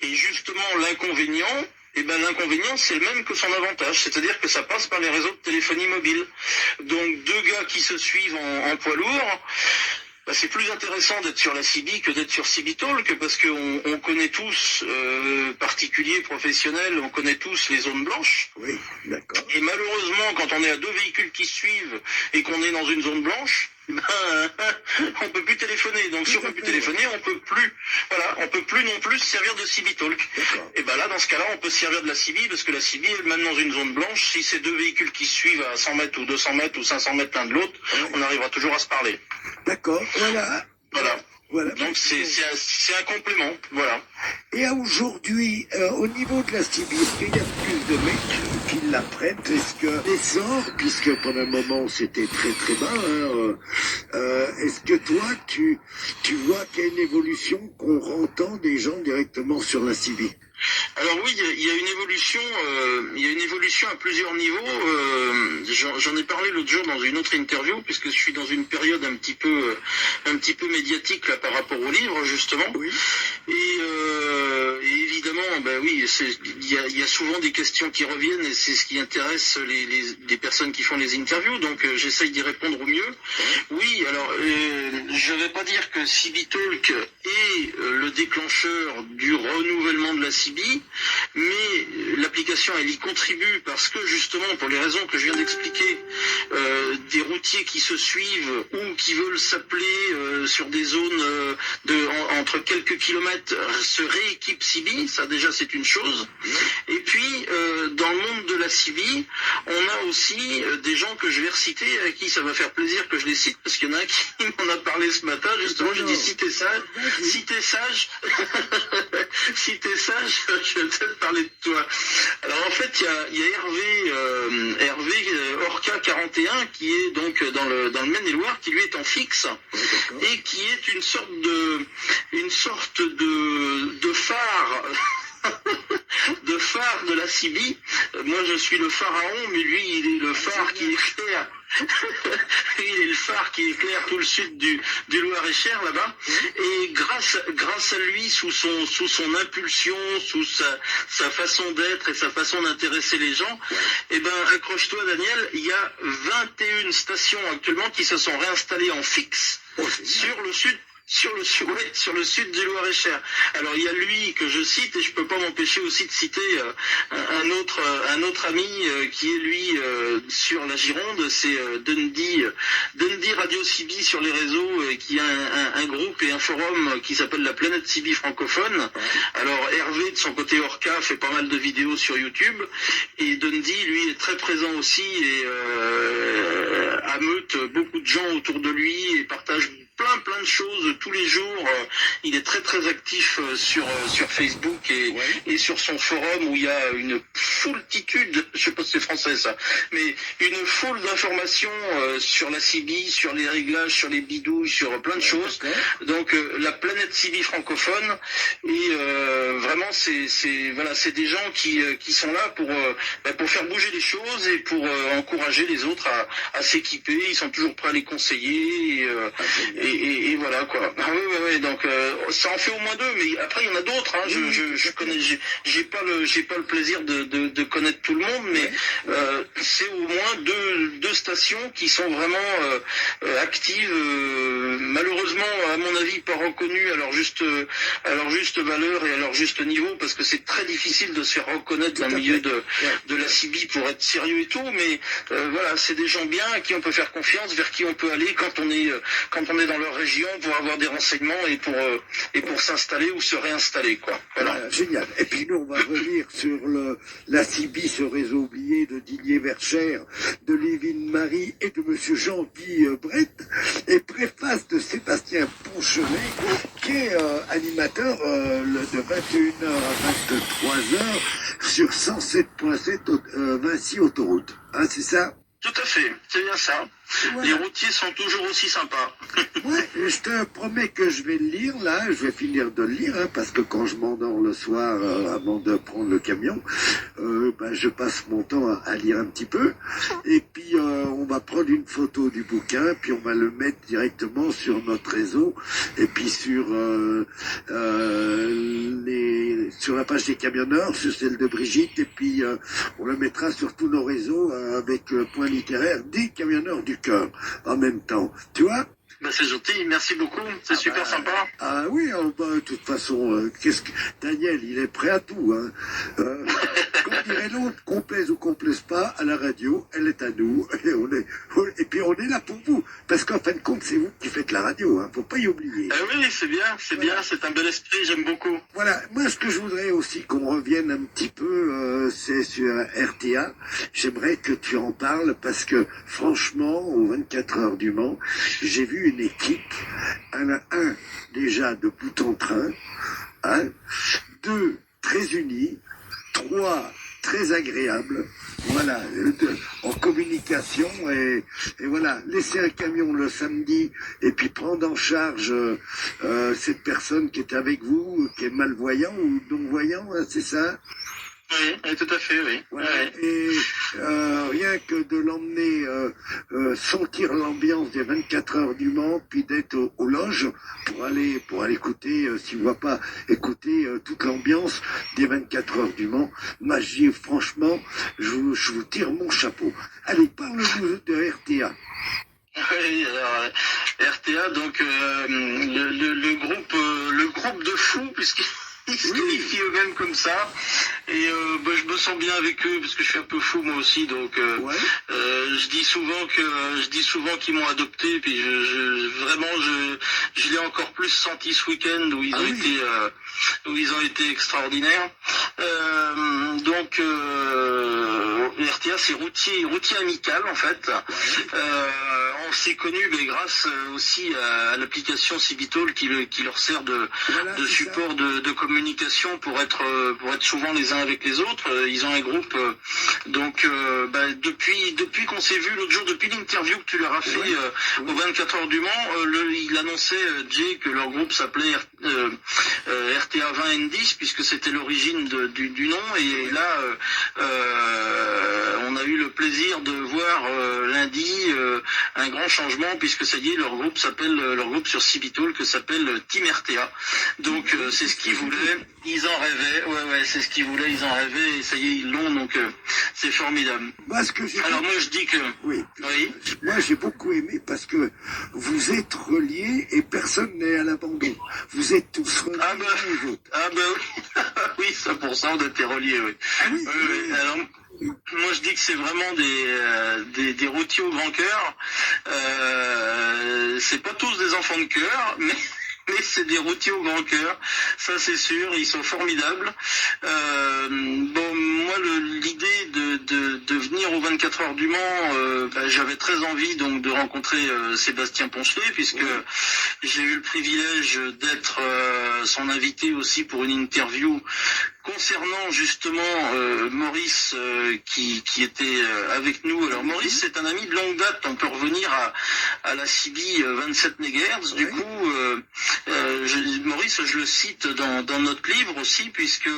Et justement l'inconvénient, l'inconvénient c'est le même que son avantage, c'est-à-dire que ça passe par les réseaux de téléphonie mobile. Donc deux gars qui se suivent en poids lourd, c'est plus intéressant d'être sur la CB que d'être sur CB-Talk, parce qu'on connaît tous, particuliers, professionnels, on connaît tous les zones blanches. Oui, d'accord. Et malheureusement, quand on est à deux véhicules qui suivent et qu'on est dans une zone blanche, on peut plus téléphoner. Donc si on peut plus téléphoner, on peut plus non plus se servir de CB-Talk. Et là, dans ce cas-là, on peut se servir de la CB, parce que la CB, même dans une zone blanche, si c'est deux véhicules qui se suivent à 100 mètres ou 200 mètres ou 500 mètres l'un de l'autre, on arrivera toujours à se parler. D'accord, voilà. Donc c'est un complément, voilà. Et aujourd'hui, au niveau de la CB, est-ce qu'il y a plus de mecs qui l'apprennent? Est-ce que l'essor, puisque pendant un moment c'était très très bas, est-ce que toi tu vois qu'il y a une évolution, qu'on entend des gens directement sur la CB? Alors oui, il y a une évolution à plusieurs niveaux. J'en ai parlé l'autre jour dans une autre interview, puisque je suis dans une période un petit peu médiatique là par rapport au livre justement. Oui. Et évidemment, il y a souvent des questions qui reviennent, et c'est ce qui intéresse les personnes qui font les interviews. Donc j'essaye d'y répondre au mieux. Oui, alors je vais pas dire que CB-Talk est le déclencheur du renouvellement de la CB, mais l'application elle y contribue, parce que justement pour les raisons que je viens d'expliquer, des routiers qui se suivent ou qui veulent s'appeler sur des zones entre quelques kilomètres se rééquipent CB, ça déjà c'est une chose. Et puis dans le monde de la CB, on a aussi des gens que je vais reciter, à qui ça va faire plaisir que je les cite, parce qu'il y en a un qui m'en a parlé ce matin, justement. J'ai dit si t'es sage, si t'es sage, je vais peut-être parler de toi. Alors en fait, il y a Hervé Orca 41, qui est donc dans le Maine-et-Loire, qui lui est en fixe, et qui est une sorte de phare. De phare de la CB. Moi je suis le pharaon, mais lui il est le phare qui éclaire. Il est le phare qui éclaire tout le sud du Loir-et-Cher là-bas. Et grâce à lui, sous son impulsion, sous sa façon d'être et sa façon d'intéresser les gens, accroche-toi Daniel, il y a 21 stations actuellement qui se sont réinstallées en fixe sur le sud. Sur le sud du Loir-et-Cher. Alors il y a lui que je cite, et je peux pas m'empêcher aussi de citer un autre ami qui est lui sur la Gironde, c'est Dundee Radio CB sur les réseaux, qui a un groupe et un forum qui s'appelle la Planète CB francophone. Alors Hervé de son côté Orca fait pas mal de vidéos sur YouTube, et Dundee lui est très présent aussi et ameute beaucoup de gens autour de lui et partage plein de choses tous les jours. Il est très très actif sur Facebook et sur son forum, où il y a une foultitude, je sais pas si c'est français ça, mais une foule d'informations sur la CB, sur les réglages, sur les bidouilles, sur plein de choses. Donc la Planète CB francophone, et vraiment c'est des gens qui sont là pour faire bouger les choses et pour encourager les autres à s'équiper. Ils sont toujours prêts à les conseiller, et voilà quoi. Oui, donc ça en fait au moins deux, mais après il y en a d'autres. Je connais, j'ai pas le plaisir de connaître tout le monde, mais c'est au moins deux stations qui sont vraiment actives. Malheureusement, à mon avis, pas reconnues à leur juste valeur et à leur juste niveau, parce que c'est très difficile de se faire reconnaître dans le milieu de la CB pour être sérieux et tout. Mais voilà, c'est des gens bien à qui on peut faire confiance, vers qui on peut aller quand on est dans leur région, pour avoir des renseignements et pour s'installer ou se réinstaller, quoi. Voilà. Génial. Et puis nous, on va revenir sur la CB, ce réseau oublié de Didier Verchères, de Lévin Marie et de monsieur Jean-Guy Brett, et préface de Sébastien Ponchelet, qui est animateur de 21h à 23h sur 107.7 Vinci Autoroute. Hein, c'est ça? Tout à fait, c'est bien ça. Voilà. Les routiers sont toujours aussi sympas. Ouais, je te promets que je vais le lire, là, je vais finir de le lire, hein, parce que quand je m'endors le soir, avant de prendre le camion, je passe mon temps à lire un petit peu, et puis on va prendre une photo du bouquin, puis on va le mettre directement sur notre réseau, et puis sur la page des camionneurs, sur celle de Brigitte, et puis on le mettra sur tous nos réseaux avec le point littéraire des camionneurs du cœur en même temps. Tu vois? C'est gentil, merci beaucoup, c'est super sympa. Ah oui, de toute façon, Daniel, il est prêt à tout. Hein. Comme dirait l'autre, qu'on plaise ou qu'on plaise pas, à la radio, elle est à nous. Et puis on est là pour vous. Parce qu'en fin de compte, c'est vous qui faites la radio, hein, faut pas y oublier. Oui, c'est bien, c'est un bel esprit, j'aime beaucoup. Voilà, moi ce que je voudrais aussi qu'on revienne un petit peu, c'est sur RTA. J'aimerais que tu en parles parce que franchement, aux 24 heures du Mans, j'ai vu une équipe, déjà de bout en train, 2 très unis, 3 très agréables, voilà, en communication et voilà, laisser un camion le samedi et puis prendre en charge cette personne qui est avec vous, qui est malvoyant ou non-voyant, hein, c'est ça? Oui, tout à fait, oui. Voilà. Et rien que de l'emmener sentir l'ambiance des 24 heures du Mans, puis d'être aux loges pour aller écouter, si on ne va pas écouter toute l'ambiance des 24 heures du Mans. Moi, franchement, je vous tire mon chapeau. Allez, parle-nous de RTA. Oui, alors RTA, donc le groupe de fous, puisqu'ils se qualifient eux-mêmes comme ça, et je me sens bien avec eux parce que je suis un peu fou moi aussi, donc je dis souvent qu'ils m'ont adopté, puis je l'ai encore plus senti ce week-end où ils ont été extraordinaires. Donc RTA, c'est routier amical en fait. On s'est connus grâce aussi à l'application Cibitol qui leur sert de support de communication pour être souvent les uns avec les autres. Ils ont un groupe, donc depuis qu'on s'est vu l'autre jour, depuis l'interview que tu leur as fait aux 24 heures du Mans, il annonçait, Jay, que leur groupe s'appelait RTA 20N10 puisque c'était l'origine du nom, et là on a eu le plaisir de voir lundi un grand changement, puisque ça y est, leur groupe sur Cibitol que s'appelle Team RTA. Donc c'est ce qu'ils voulaient, ils en rêvaient, c'est ce qu'ils voulaient, ils en rêvaient, et ça y est, ils l'ont, donc c'est formidable. Alors moi je dis que... Oui. Moi j'ai beaucoup aimé parce que vous êtes reliés et personne n'est à l'abandon. Vous êtes tous reliés les autres. Oui, ça pour ça on était reliés, oui. Alors, moi je dis que c'est vraiment des routiers au grand cœur. C'est pas tous des enfants de cœur, mais c'est des routiers au grand cœur, ça c'est sûr, ils sont formidables. Moi l'idée de venir aux 24 heures du Mans, j'avais très envie donc de rencontrer Sébastien Ponchelet, puisque j'ai eu le privilège d'être son invité aussi pour une interview concernant justement Maurice qui était avec nous. Alors Maurice, c'est un ami de longue date, on peut revenir à la CB 27 MHz. Du coup, Maurice, je le cite dans notre livre aussi, puisque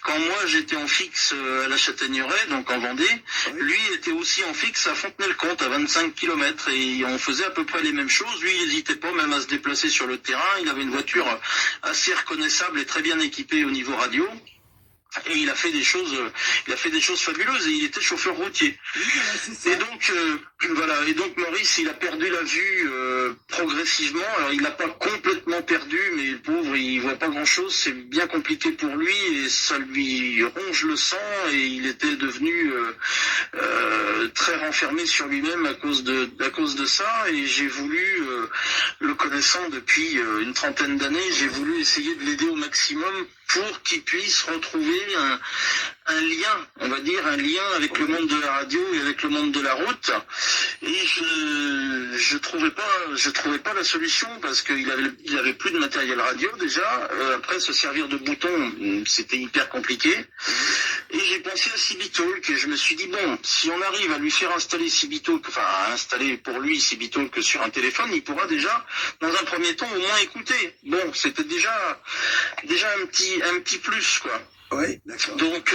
quand moi j'étais en fixe à la Châtaigneraie, donc en Vendée, lui était aussi en fixe à Fontenay-le-Comte, à 25 km, et on faisait à peu près les mêmes choses. Lui, il n'hésitait pas même à se déplacer sur le terrain, il avait une voiture assez reconnaissable et très bien équipée au niveau radio. Et il a fait des choses fabuleuses, et il était chauffeur routier. Et donc et donc Maurice, il a perdu la vue progressivement. Alors il n'a pas complètement perdu, mais le pauvre, il voit pas grand chose. C'est bien compliqué pour lui, et ça lui ronge le sang, et il était devenu très renfermé sur lui-même à cause de ça. Et j'ai voulu, le connaissant depuis une trentaine d'années, j'ai voulu essayer de l'aider au maximum pour qu'il puisse retrouver un lien, on va dire, un lien avec le monde de la radio et avec le monde de la route. Et je trouvais pas la solution, parce qu'il avait plus de matériel radio déjà. Après, se servir de boutons, c'était hyper compliqué. Et j'ai pensé à Cibitalk et je me suis dit, bon, si on arrive à lui faire installer Cibitalk, enfin à installer pour lui Cibitalk sur un téléphone, il pourra déjà, dans un premier temps, au moins écouter. Bon, c'était déjà un petit plus, quoi. Oui, d'accord. Donc,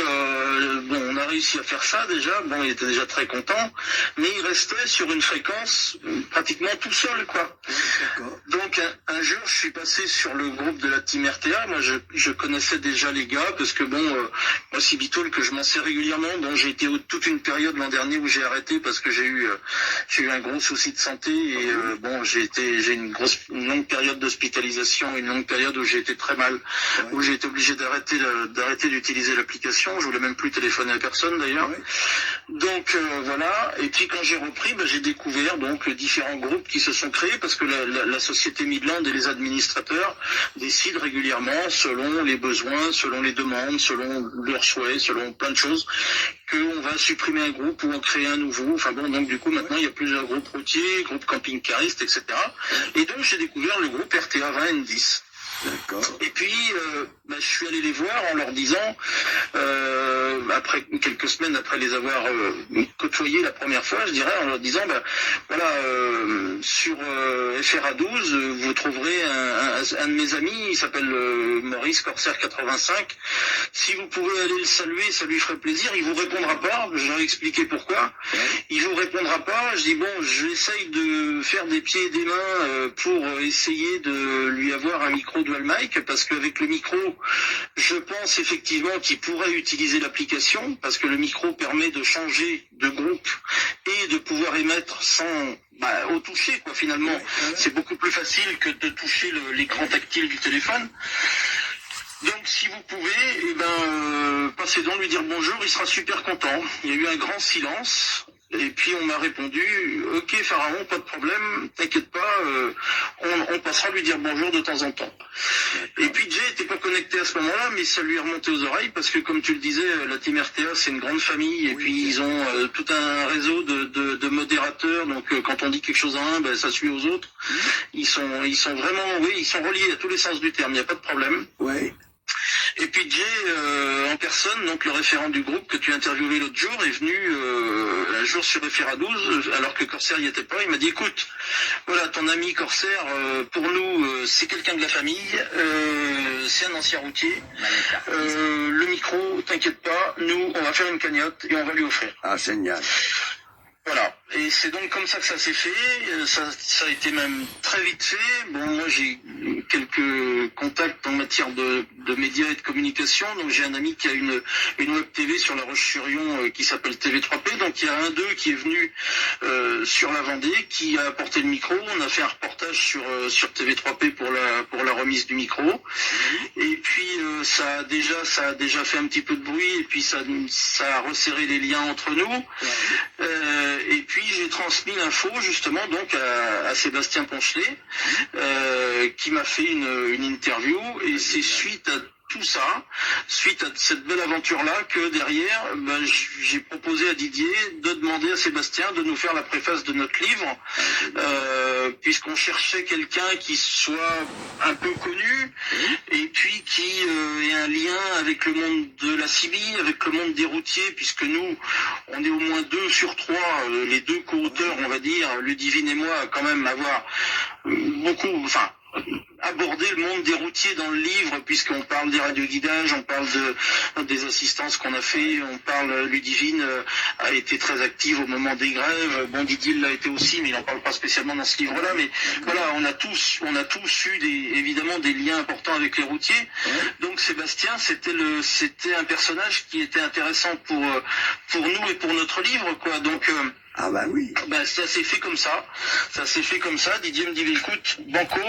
bon, on a réussi à faire ça déjà. Bon, il était déjà très content, mais il restait sur une fréquence pratiquement tout seul, quoi. Oui, d'accord. Donc, un jour, je suis passé sur le groupe de la Team RTA. Moi, je connaissais déjà les gars, parce que bon, moi, Cibitalk, que je m'en sers régulièrement. Bon, j'ai été toute une période l'an dernier où j'ai arrêté parce que j'ai eu un gros souci de santé et bon, j'ai une longue période d'hospitalisation, une longue période où j'ai été très mal, où j'ai été obligé d'arrêter d'utiliser l'application, je voulais même plus téléphoner à personne d'ailleurs. Donc voilà, et puis quand j'ai repris, j'ai découvert donc différents groupes qui se sont créés parce que la société Midland et les administrateurs décident régulièrement, selon les besoins, selon les demandes, selon leurs souhaits, selon plein de choses, qu'on va supprimer un groupe ou en créer un nouveau. Enfin bon, donc du coup maintenant il y a plusieurs groupes routiers, groupes camping-caristes, etc. Et donc j'ai découvert le groupe RTA 20N10. D'accord. Et puis, je suis allé les voir en leur disant, après quelques semaines après les avoir côtoyés la première fois, je dirais, en leur disant, voilà, sur FRA12, vous trouverez un de mes amis, il s'appelle Maurice Corsair 85. Si vous pouvez aller le saluer, ça lui ferait plaisir. Il vous répondra pas. J'aurais expliqué pourquoi. Il vous répondra pas. Je dis bon, j'essaye de faire des pieds et des mains pour essayer de lui avoir un micro dual mic, parce qu'avec le micro, je pense effectivement qu'il pourrait utiliser l'application, parce que le micro permet de changer de groupe et de pouvoir émettre sans au toucher, quoi, finalement. C'est beaucoup plus facile que de toucher l'écran tactile du téléphone. Donc si vous pouvez, passez donc lui dire bonjour, il sera super content. Il y a eu un grand silence. Et puis on m'a répondu, ok Pharaon, pas de problème, t'inquiète pas, on passera lui dire bonjour de temps en temps. Et puis Jay n'était pas connecté à ce moment-là, mais ça lui est remonté aux oreilles, parce que comme tu le disais, la Team RTA c'est une grande famille, et puis ils ont tout un réseau de modérateurs, donc quand on dit quelque chose à un, ça suit aux autres. Ils sont vraiment, ils sont reliés à tous les sens du terme, il n'y a pas de problème. Oui. Et puis Jay, en personne, donc le référent du groupe que tu as interviewé l'autre jour, est venu un jour sur FRA12, alors que Corsair n'y était pas. Il m'a dit, écoute, voilà, ton ami Corsair, pour nous, c'est quelqu'un de la famille, c'est un ancien routier. Le micro, t'inquiète pas, nous, on va faire une cagnotte et on va lui offrir. Ah, génial. Voilà, et c'est donc comme ça que ça s'est fait, ça a été même très vite fait. Bon, moi j'ai quelques contacts en matière de médias et de communication, donc j'ai un ami qui a une web TV sur La Roche-sur-Yon qui s'appelle TV3P, donc il y a un d'eux qui est venu sur la Vendée, qui a apporté le micro, on a fait un reportage sur TV3P pour la remise du micro, et puis ça a déjà fait un petit peu de bruit, et puis ça a resserré les liens entre nous. Et puis j'ai transmis l'info justement donc à Sébastien Ponchelet qui m'a fait une interview, et c'est suite à tout ça, suite à cette belle aventure-là, que derrière, j'ai proposé à Didier de demander à Sébastien de nous faire la préface de notre livre, puisqu'on cherchait quelqu'un qui soit un peu connu, et puis qui ait un lien avec le monde de la CIBI, avec le monde des routiers, puisque nous, on est au moins 2 sur 3, les 2 co-auteurs, on va dire, Ludivine et moi, quand même avoir aborder le monde des routiers dans le livre, puisqu'on parle des radioguidages, on parle des assistances qu'on a fait, on parle, Ludivine a été très active au moment des grèves, bon, Didier l'a été aussi, mais il n'en parle pas spécialement dans ce livre-là, mais voilà, on a tous eu évidemment des liens importants avec les routiers. Donc Sébastien, c'était un personnage qui était intéressant pour nous et pour notre livre, quoi. Donc ah bah oui. Ça s'est fait comme ça. Didier me dit, écoute, Banco,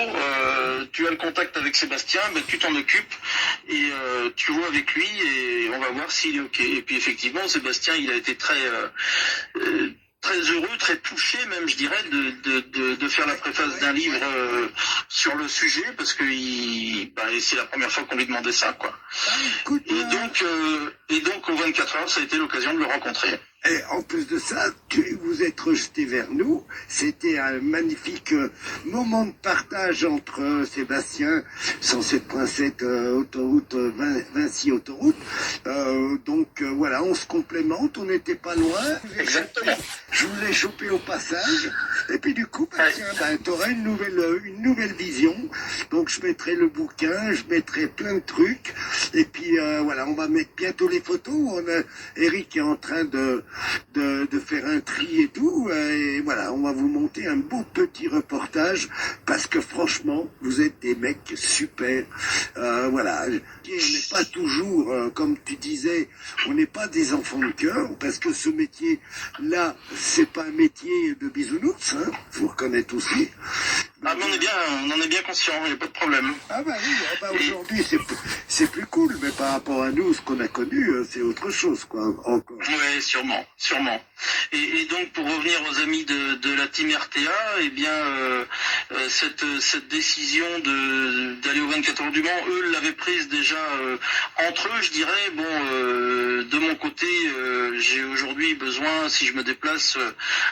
tu as le contact avec Sébastien, tu t'en occupes et tu vois avec lui et on va voir s'il est ok. Et puis effectivement, Sébastien, il a été très heureux, très touché même, je dirais, de faire la préface d'un livre sur le sujet, parce que c'est la première fois qu'on lui demandait ça, quoi. Et donc au 24 heures, ça a été l'occasion de le rencontrer. Et en plus de ça, vous êtes rejeté vers nous. C'était un magnifique moment de partage entre Sébastien, 107.7 autoroute, Vinci autoroute, Voilà, on se complémente, on n'était pas loin. Exactement. Je vous ai chopé au passage. Et puis du coup, tu auras une nouvelle vision. Donc je mettrai le bouquin, je mettrai plein de trucs. Et puis voilà, on va mettre bientôt les photos. Eric est en train de faire un tri et tout. Et voilà, on va vous monter un beau petit reportage parce que franchement, vous êtes des mecs super. Voilà, on n'est pas toujours, comme tu disais, on n'est pas des enfants de cœur parce que ce métier-là, c'est pas un métier de bisounours, hein, faut reconnaître aussi. Ah, mais on en est bien conscient, il n'y a pas de problème. Ah bah oui, aujourd'hui c'est plus cool, mais par rapport à nous, ce qu'on a connu, c'est autre chose, quoi, encore. Oui, sûrement. Et donc, pour revenir aux amis de la team RTA, eh bien, cette décision d'aller aux 24 heures du Mans, eux l'avaient prise déjà entre eux, je dirais. Bon, de mon côté, j'ai aujourd'hui besoin, si je me déplace,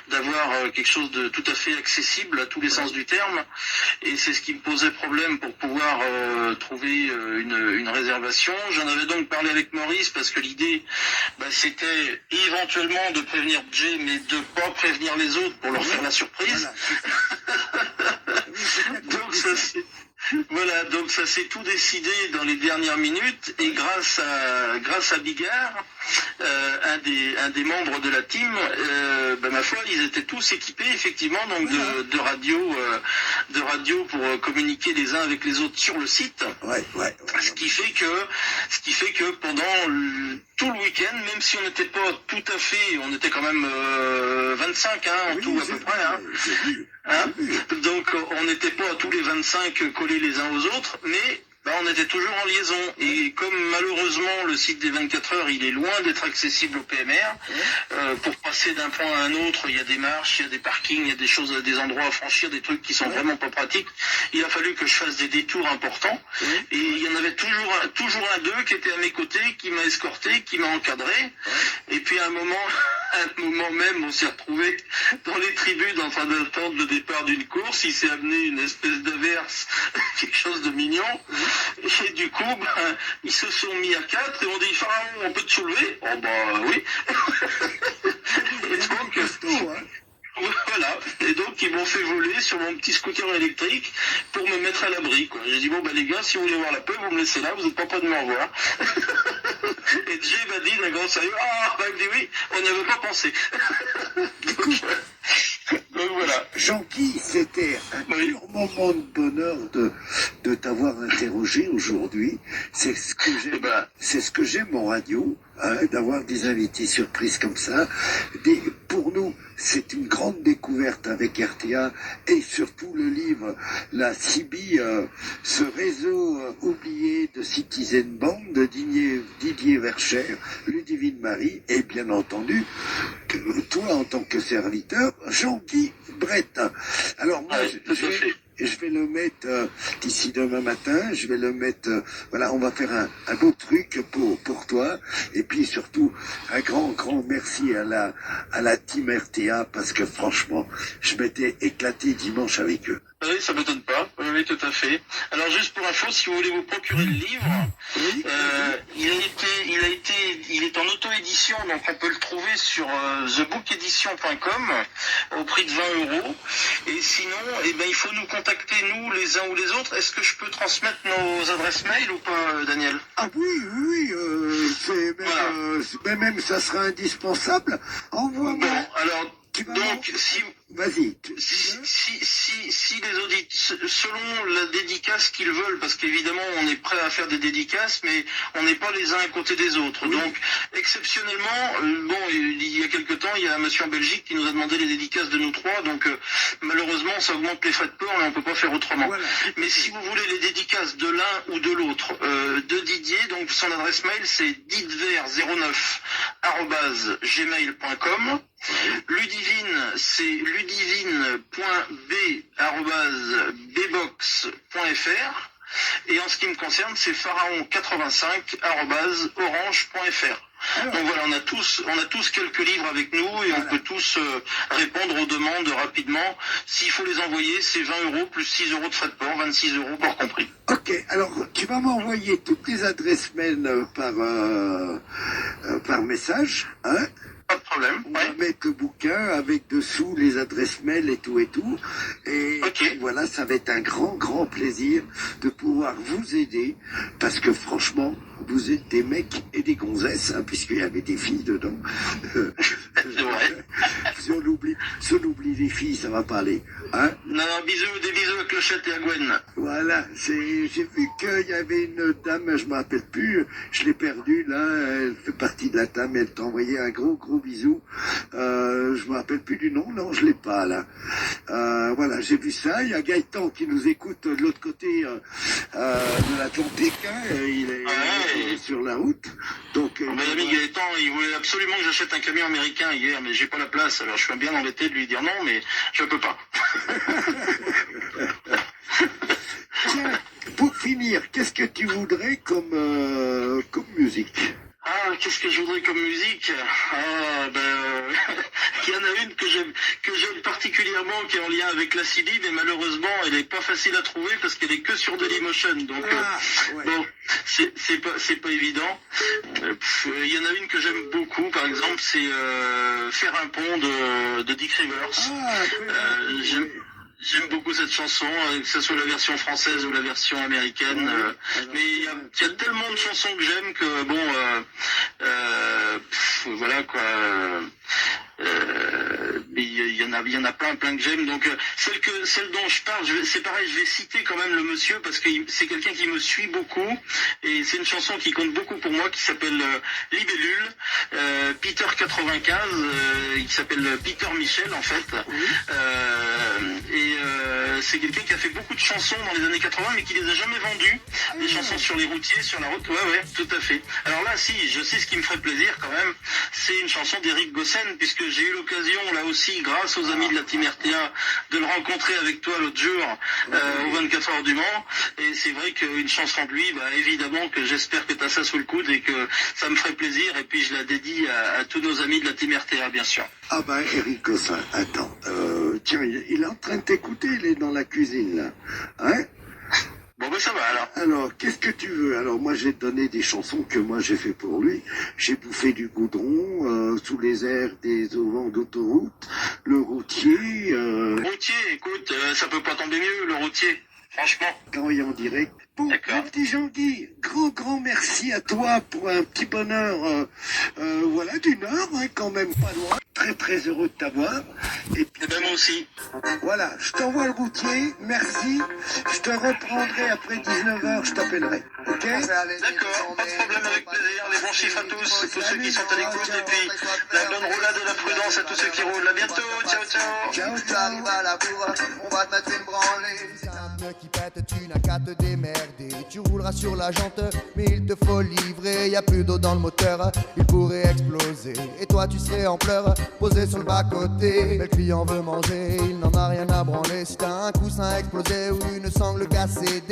d'avoir quelque chose de tout à fait accessible à tous les sens du terme. Et c'est ce qui me posait problème pour pouvoir trouver une réservation. J'en avais donc parlé avec Maurice parce que l'idée, c'était éventuellement de prévenir Jay, mais de pas prévenir les autres pour leur faire la surprise. Voilà. Donc ça s'est tout décidé dans les dernières minutes et grâce à Bigard, un des membres de la team, ma foi, ils étaient tous équipés effectivement donc de radio pour communiquer les uns avec les autres sur le site. Ce qui fait que pendant tout le week-end, même si on n'était pas tout à fait, on était quand même 25 en tout à peu près. Donc on n'était pas tous les 25 collés les uns aux autres, mais on était toujours en liaison. Et comme malheureusement le site des 24 heures, il est loin d'être accessible au PMR, pour passer d'un point à un autre, il y a des marches, il y a des parkings, il y a des choses, des endroits à franchir, des trucs qui sont vraiment pas pratiques. Il a fallu que je fasse des détours importants. Et il y en avait toujours un d'eux qui était à mes côtés, qui m'a escorté, qui m'a encadré. Et puis à un moment même, on s'est retrouvé dans les tribunes en train d'attendre le départ d'une course. Il s'est amené une espèce d'averse, quelque chose de mignon. Et du coup, ils se sont mis à 4 et on dit Pharaon, on peut te soulever? Oh oui. Et donc, voilà. Et donc ils m'ont fait voler sur mon petit scooter électrique pour me mettre à l'abri, quoi. J'ai dit les gars, si vous voulez voir la pub, vous me laissez là, vous n'êtes pas prêts de me revoir. Et Jay m'a dit d'un grand sérieux, il me dit oui, on n'y avait pas pensé. Donc voilà. Jean-Guy, c'était un pur moment de bonheur de t'avoir interrogé aujourd'hui. C'est ce que j'aime en radio, d'avoir des invités surprises comme ça. Pour nous, c'est une grande découverte avec RTA et surtout le livre La CIBI, ce réseau oublié de Citizen Band de Didier Verschère, Ludivine Marie et bien entendu toi en tant que serviteur, Jean-Guy Brett. Alors moi, je vais le mettre d'ici demain matin, je vais le mettre, on va faire un beau truc pour toi, et puis surtout un grand merci à la team RTA, parce que franchement, je m'étais éclaté dimanche avec eux. Oui, ça m'étonne pas. Oui, tout à fait. Alors juste pour info, si vous voulez vous procurer le livre, il est en auto-édition, donc on peut le trouver sur thebookedition.com au prix de 20 €. Et sinon, il faut nous contacter nous les uns ou les autres. Est-ce que je peux transmettre nos adresses mail ou pas, Daniel? Ah oui, même ça sera indispensable. Envoie-moi. Bon, alors. Donc, vas-y. Si les auditeurs, selon la dédicace qu'ils veulent, parce qu'évidemment on est prêt à faire des dédicaces, mais on n'est pas les uns à côté des autres. Oui. Donc, exceptionnellement, il y a quelque temps, il y a un monsieur en Belgique qui nous a demandé les dédicaces de nous trois, donc malheureusement ça augmente les frais de port, mais on peut pas faire autrement. Voilà. Mais si vous voulez les dédicaces de l'un ou de l'autre, de Didier, donc son adresse mail c'est didver09@gmail.com. Ludivine, c'est ludivine.b@bbox.fr. Et en ce qui me concerne, c'est pharaon85@orange.fr. Donc voilà, on a tous quelques livres avec nous et on peut tous répondre aux demandes rapidement. S'il faut les envoyer, c'est 20 € plus 6 € de frais de port, 26 € port compris. Ok, alors tu vas m'envoyer toutes les adresses mail par par message, hein. Pas de problème. On va mettre le bouquin avec dessous les adresses mail et tout. Et Ok. voilà, ça va être un grand plaisir de pouvoir vous aider. Parce que franchement, vous êtes des mecs et des gonzesses, hein, puisqu'il y avait des filles dedans. C'est vrai. Si on oublie les filles, ça va pas aller. Hein. Non, des bisous à Clochette et à Gwen. Voilà, j'ai vu qu'il y avait une dame, je me rappelle plus, je l'ai perdue là, elle fait partie de la table, elle t'a envoyé un gros bisou. Je me rappelle plus du nom, non, je l'ai pas là. Voilà, j'ai vu ça. Il y a Gaëtan qui nous écoute de l'autre côté de l'Atlantique, hein, il est sur la route. Donc, Mon ami Gaëtan, il voulait absolument que j'achète un camion américain hier, mais j'ai pas la place, alors je suis bien embêté de lui dire non, mais je peux pas. Tiens, pour finir, qu'est-ce que tu voudrais comme musique? Ah, qu'est-ce que je voudrais comme musique? Il y en a une que j'aime particulièrement, qui est en lien avec la CB, mais malheureusement, elle est pas facile à trouver parce qu'elle est que sur Dailymotion. Donc, ouais. bon, c'est pas évident. Il y en a une que j'aime beaucoup, par exemple, c'est Faire un pont de Dick Rivers. J'aime beaucoup cette chanson, que ce soit la version française ou la version américaine. Mais il y a tellement de chansons que j'aime que bon, voilà quoi. Mais il y en a plein que j'aime. Donc celle dont je parle, c'est pareil, je vais citer quand même le monsieur parce que c'est quelqu'un qui me suit beaucoup et c'est une chanson qui compte beaucoup pour moi qui s'appelle Libellule, Peter 95, qui s'appelle Peter Michel en fait. C'est quelqu'un qui a fait beaucoup de chansons dans les années 80 mais qui les a jamais vendues. Des chansons sur les routiers, sur la route, ouais, tout à fait. Alors là, si, je sais ce qui me ferait plaisir quand même, c'est une chanson d'Éric Gossen, puisque j'ai eu l'occasion, là aussi, grâce aux amis de la Team RTA, de le rencontrer avec toi l'autre jour, aux 24 heures du Mans. Et c'est vrai qu'une chanson de lui, évidemment que j'espère que tu as ça sous le coude et que ça me ferait plaisir. Et puis je la dédie à tous nos amis de la Team RTA, bien sûr. Ah Éric Gossin, attends, tiens, il est en train de t'écouter, il est dans la cuisine là, hein? Bon ça va alors. Alors, qu'est-ce que tu veux? Alors moi j'ai donné des chansons que moi j'ai fait pour lui. J'ai bouffé du goudron, sous les airs des auvents d'autoroute, le routier. Routier, écoute, ça peut pas tomber mieux, le routier, franchement. Quand il est en direct. Bon, mon petit Jean-Guy, grand merci à toi pour un petit bonheur, voilà, d'une heure, hein, quand même pas loin. Très heureux de t'avoir. Et puis, moi aussi. Voilà, je t'envoie le routier, merci. Je te reprendrai après 19h, je t'appellerai. Ok? D'accord, pas de problème, avec plaisir. Les bons chiffres à tous ceux qui sont à l'écoute. Et puis, la bonne roulade et la prudence à tous ceux qui roulent. À bientôt, ciao. Ciao. Tu arrives à la bourre, on va te mettre une branlée. C'est un pneu qui pète, tu n'as qu'à te démerder. Tu rouleras sur la jante, mais il te faut livrer. Y a plus d'eau dans le moteur, il pourrait exploser. Et toi tu serais en pleurs, posé sur le bas-côté. Le client veut manger, il n'en a rien à branler. Si t'as un coussin explosé ou une sangle cassée,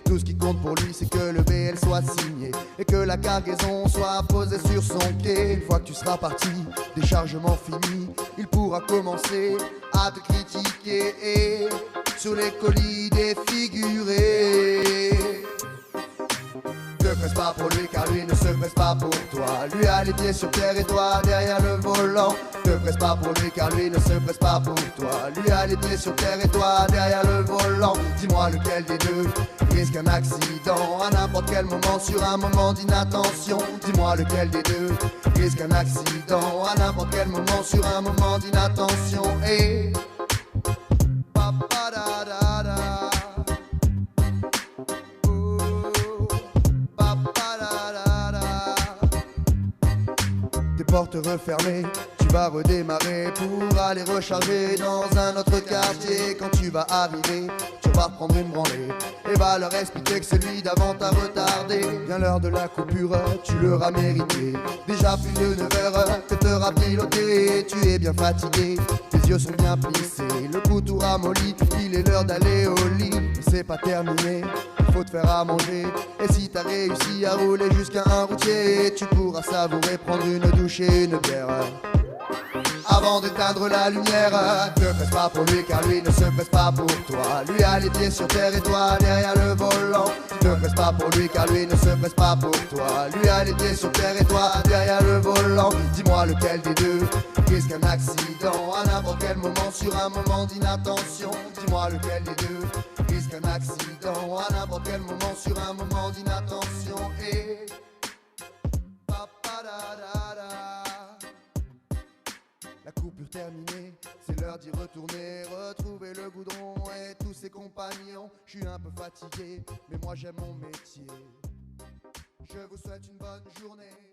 tout ce qui compte pour lui c'est que le BL soit signé et que la cargaison soit posée sur son quai. Une fois que tu seras parti, déchargement fini, il pourra commencer à te critiquer et sur les colis défigurés. Ne presse pas pour lui car lui ne se presse pas pour toi. Lui a les pieds sur terre et toi derrière le volant. Ne presse pas pour lui car lui ne se presse pas pour toi. Lui a les pieds sur terre et toi derrière le volant. Dis-moi lequel des deux risque un accident à n'importe quel moment sur un moment d'inattention. Dis-moi lequel des deux risque un accident à n'importe quel moment sur un moment d'inattention. Et tes portes refermées, tu vas redémarrer pour aller recharger dans un autre quartier. Quand tu vas arriver, tu vas prendre une branlée et va leur expliquer que celui d'avant t'a retardé. Vient l'heure de la coupure, tu l'auras mérité. Déjà plus de 9 heures que t'auras piloté. Tu es bien fatigué, tes yeux sont bien plissés, le cou tout ramolli, il est l'heure d'aller au lit. Mais c'est pas terminé, il faut te faire à manger. Et si t'as réussi à rouler jusqu'à un routier, tu pourras savourer, prendre une douche et une bière avant d'éteindre la lumière. Ne presse pas pour lui car lui ne se presse pas pour toi. Lui a les pieds sur terre et toi derrière le volant. Ne se presse pas pour lui car lui ne se presse pas pour toi. Lui a les pieds sur terre et toi derrière le volant. Dis-moi lequel des deux risque un accident à n'importe quel moment sur un moment d'inattention. Dis-moi lequel des deux risque un accident à n'importe quel moment sur un moment d'inattention. Et la coupure terminée, c'est l'heure d'y retourner, retrouver le goudron et tous ses compagnons. Je suis un peu fatigué, mais moi j'aime mon métier. Je vous souhaite une bonne journée.